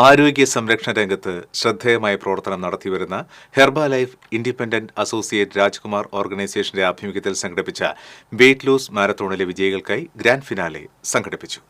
ആരോഗ്യ സംരക്ഷണ രംഗത്ത് ശ്രദ്ധേയമായ പ്രവർത്തനം നടത്തിവരുന്ന Herbalife independent associate Rajkumar ഓർഗനൈസേഷന്റെ ആഭിമുഖ്യത്തിൽ സംഘടിപ്പിച്ച വെയ്റ്റ് ലോസ് മാരത്തോണിലെ വിജയികൾക്കായി ഗ്രാൻഡ് ഫിനാലെ സംഘടിപ്പിച്ചു.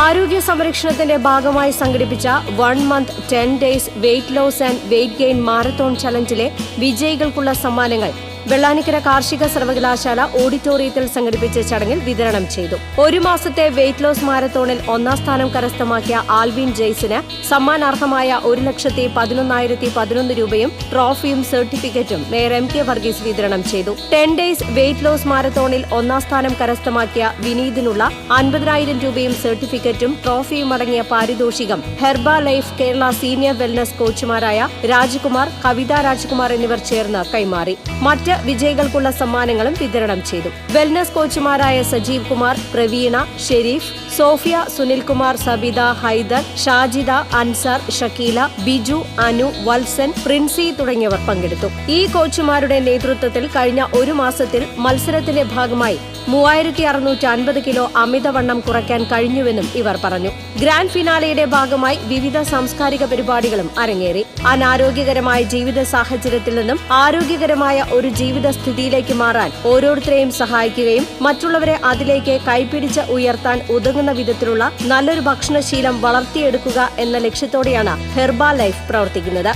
ആരോഗ്യ സംരക്ഷണത്തിന്റെ ഭാഗമായി സംഘടിപ്പിച്ച 1 month 10 days weight loss and weight gain marathon ചലഞ്ചിലെ വിജയികൾക്കുള്ള സമ്മാനങ്ങൾ വെള്ളാനിക്കര കാർഷിക സർവകലാശാല ഓഡിറ്റോറിയത്തിൽ സംഘടിപ്പിച്ച ചടങ്ങിൽ വിതരണം ചെയ്തു. ഒരു മാസത്തെ വെയ്റ്റ് ലോസ് മാരത്തോണിൽ 1ാം സ്ഥാനം കരസ്ഥമാക്കിയ ആൽവിൻ ജെയ്സിന് സമ്മാനാർഹമായ 1,11,011 രൂപയും ട്രോഫിയും സർട്ടിഫിക്കറ്റും മേയർ എം കെ വർഗീസ് വിതരണം ചെയ്തു. 10 ഡേയ്സ് വെയ്റ്റ് ലോസ് മാരത്തോണിൽ 1ാം സ്ഥാനം കരസ്ഥമാക്കിയ വിനീതിനുള്ള 50,000 രൂപയും സർട്ടിഫിക്കറ്റും ട്രോഫിയും അടങ്ങിയ പാരിതോഷികം Herbalife Kerala senior wellness കോച്ചുമാരായ രാജ്കുമാർ, കവിത രാജ്കുമാർ എന്നിവർ ചേർന്ന് കൈമാറി. മറ്റ് വിജയികൾക്കുള്ള സമ്മാനങ്ങളും വിതരണം ചെയ്തു. വെൽനസ് കോച്ചുമാരായ സജീവ് കുമാർ, പ്രവീണ, ഷെരീഫ്, സോഫിയ, സുനിൽകുമാർ, സബിത, ഹൈദർ, ഷാജിദ, അൻസാർ, ഷക്കീല, ബിജു, അനു, വത്സൻ, പ്രിൻസി തുടങ്ങിയവർ പങ്കെടുത്തു. ഈ കോച്ചുമാരുടെ നേതൃത്വത്തിൽ കഴിഞ്ഞ ഒരു മാസത്തിൽ മത്സരത്തിന്റെ ഭാഗമായി 3650 കിലോ അമിതവണ്ണം കുറയ്ക്കാൻ കഴിഞ്ഞുവെന്നും ഇവർ പറഞ്ഞു. ഗ്രാൻഡ് ഫിനാലെയുടെ ഭാഗമായി വിവിധ സാംസ്കാരിക പരിപാടികളും അരങ്ങേറി. അനാരോഗ്യകരമായ ജീവിത സാഹചര്യത്തിൽ നിന്നും ആരോഗ്യകരമായ ഒരു ജീവിത സ്ഥിതിയിലേക്ക് മാറാൻ ഓരോരുത്തരെയും സഹായിക്കുകയും മറ്റുള്ളവരെ അതിലേക്ക് കൈപിടിച്ച് ഉയർത്താൻ ഉതകുന്ന വിധത്തിലുള്ള നല്ലൊരു ഭക്ഷണശീലം വളർത്തിയെടുക്കുക എന്ന ലക്ഷ്യത്തോടെയാണ് ഹെർബ ലൈഫ് പ്രവർത്തിക്കുന്നത്.